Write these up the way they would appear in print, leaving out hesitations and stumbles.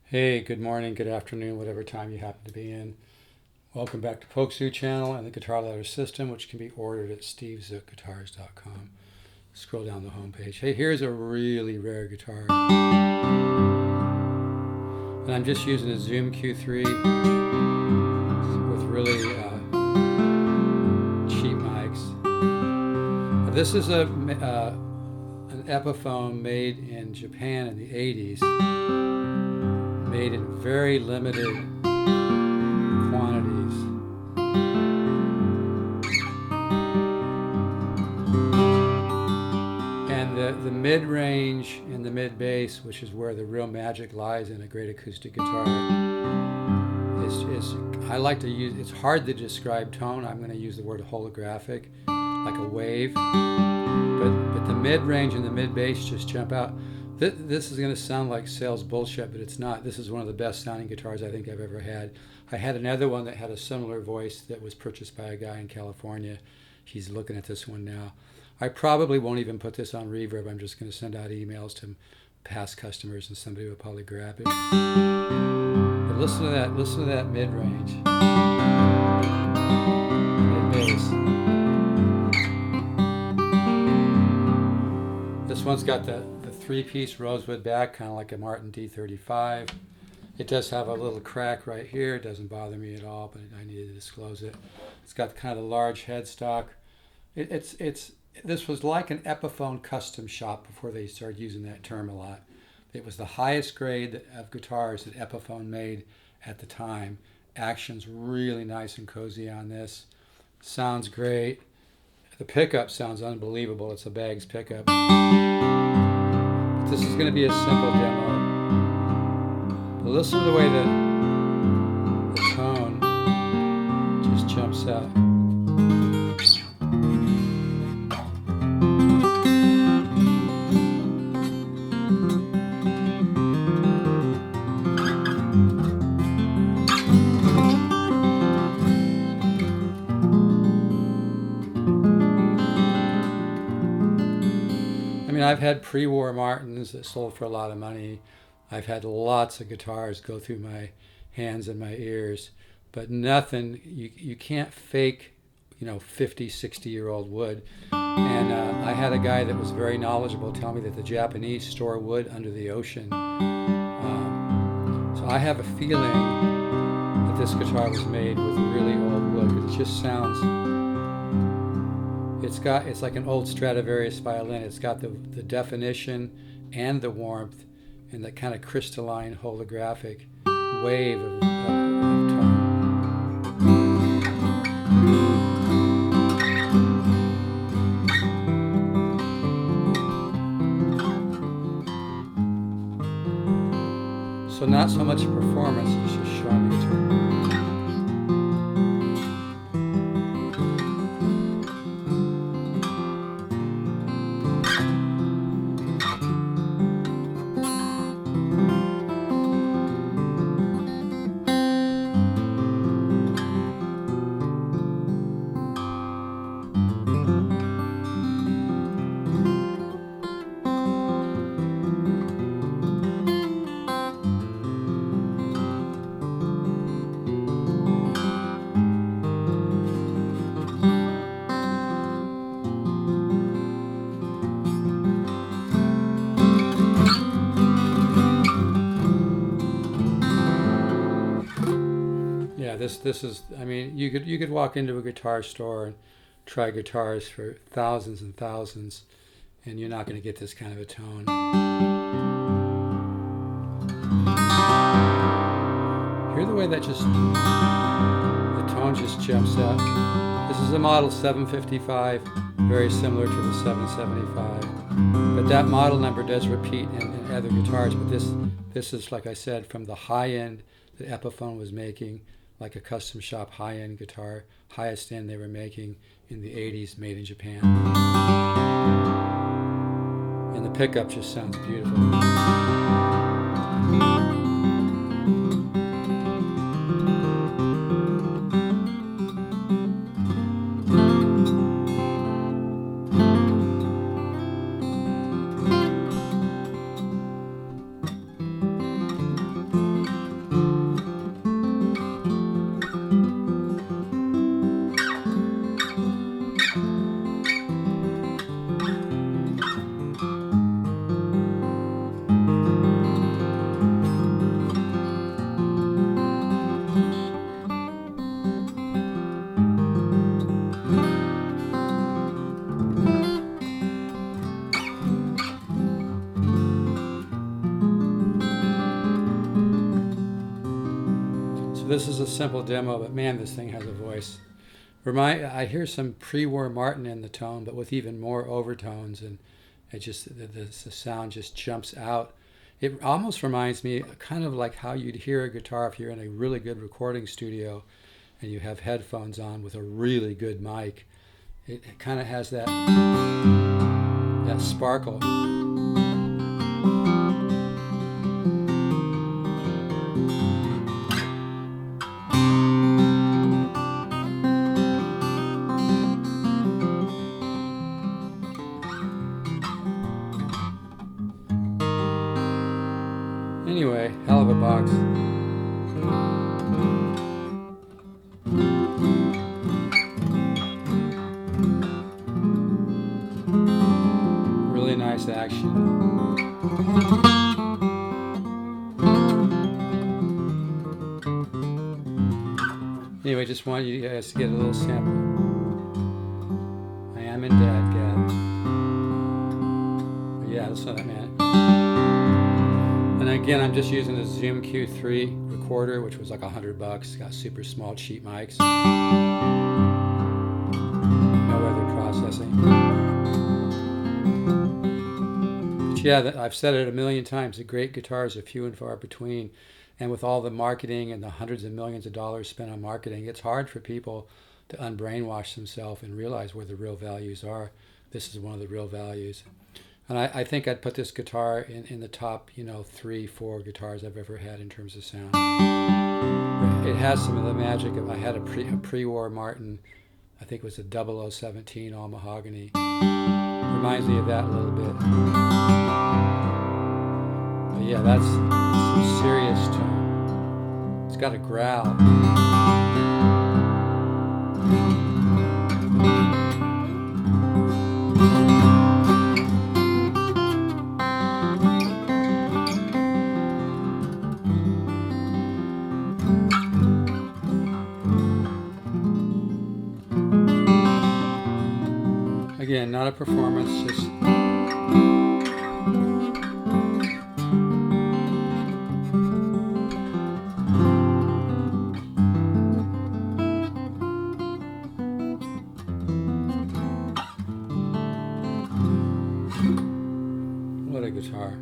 Hey, good morning, good afternoon, whatever time you happen to be in. Welcome back to Pokesoo channel and the Guitar Ladder System, which can be ordered at stevesguitars.com. Scroll down the homepage. Hey, here's a really rare guitar. And I'm just using a Zoom Q3 with really cheap mics. This is an Epiphone made in Japan in the 80s. Made in very limited quantities. And the mid-range and the mid-bass, which is where the real magic lies in a great acoustic guitar, is I like to use, it's hard to describe tone. I'm going to use the word holographic, like a wave. But the mid-range and the mid-bass just jump out. This is going to sound like sales bullshit, but it's not. This is one of the best sounding guitars I think I've ever had. I had another one that had a similar voice that was purchased by a guy in California. He's looking at this one now. I probably won't even put this on reverb. I'm just going to send out emails to past customers and somebody will probably grab it. But listen to that mid-range. Mid-bass. This one's got the three-piece rosewood back, kind of like a Martin D35. It does have a little crack right here. It doesn't bother me at all, but I needed to disclose it. It's got kind of a large headstock. This was like an Epiphone custom shop before they started using that term a lot. It was the highest grade of guitars that Epiphone made at the time. Action's really nice and cozy on this. Sounds great. The pickup sounds unbelievable. It's a Baggs pickup. This is going to be a simple demo. But listen to the way the tone just jumps out. I mean, I've had pre-war Martins that sold for a lot of money. I've had lots of guitars go through my hands and my ears, but nothing, you can't fake, 50, 60-year-old wood. And I had a guy that was very knowledgeable tell me that the Japanese store wood under the ocean. So I have a feeling that this guitar was made with really old wood, because it just sounds, it's like an old Stradivarius violin. It's got the definition and the warmth and that kind of crystalline holographic wave of tone. So not so much performance, it's just showing the guitar. Yeah, this is, I mean, you could walk into a guitar store and try guitars for thousands and thousands, and you're not going to get this kind of a tone. Hear the way that the tone just jumps out. This is a model 755, very similar to the 775, but that model number does repeat in other guitars. But this is, like I said, from the high end that Epiphone was making, like a custom shop high-end guitar, highest end they were making in the 80s, made in Japan. And the pickup just sounds beautiful. this is a simple demo, but man, this thing has a voice. I hear some pre-war Martin in the tone, but with even more overtones, and it just the sound just jumps out. It almost reminds me kind of like how you'd hear a guitar if you're in a really good recording studio and you have headphones on with a really good mic. It kind of has that sparkle. Anyway, hell of a box. Really nice action. Anyway, just want you guys to get a little sample. I am in Dadgad. But yeah, that's what I meant. And again, I'm just using the Zoom Q3 recorder, which was like $100. Got super small, cheap mics. No other processing. But yeah, I've said it a million times. The great guitars are few and far between. And with all the marketing and the hundreds of millions of dollars spent on marketing, it's hard for people to unbrainwash themselves and realize where the real values are. This is one of the real values. And I think I'd put this guitar in the top, 3-4 guitars I've ever had in terms of sound. It has some of the magic of, I had a pre-war Martin, I think it was a 0017 all mahogany. Reminds me of that a little bit. But yeah, that's some serious tone. It's got a growl. Again, not a performance, just what a guitar.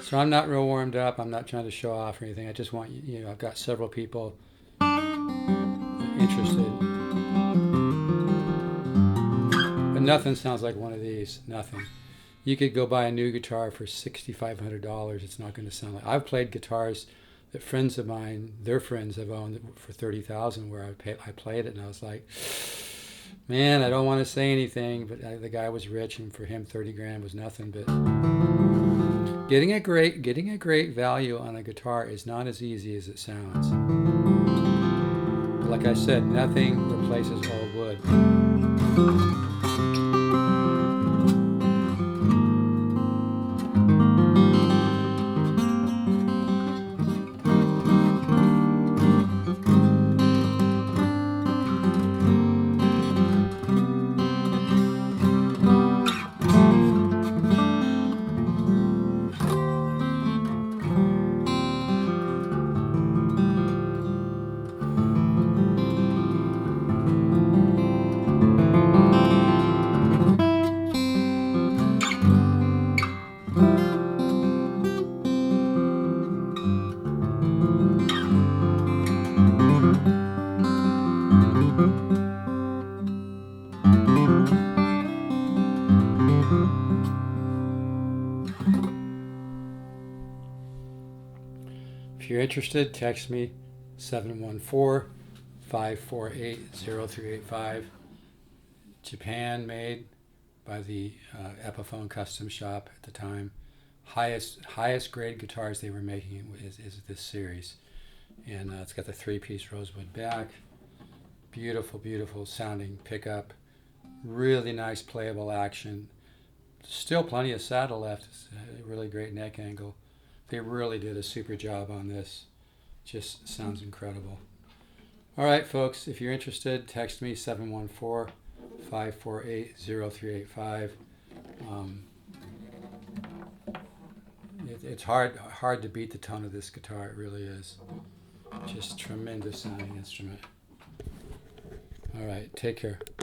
So I'm not real warmed up. I'm not trying to show off or anything. I just want you, I've got several people interested. But nothing sounds like one of these. Nothing. You could go buy a new guitar for $6,500. It's not going to sound like. I've played guitars that friends of mine, their friends have owned for $30,000, where I played it and I was like, man, I don't want to say anything, but the guy was rich, and for him 30 grand was nothing. But getting a great value on a guitar is not as easy as it sounds. But like I said, nothing replaces old wood. If you're interested, text me 714-548-0385. Japan made by the Epiphone custom shop at the time. Highest grade guitars they were making is this series. And it's got the 3-piece rosewood back. Beautiful, beautiful sounding pickup. Really nice playable action. Still plenty of saddle left. It's a really great neck angle. They really did a super job on this. Just sounds incredible. All right, folks, if you're interested, text me 714-548-0385. it's hard to beat the tone of this guitar. It really is. Just tremendous sounding instrument. All right, take care.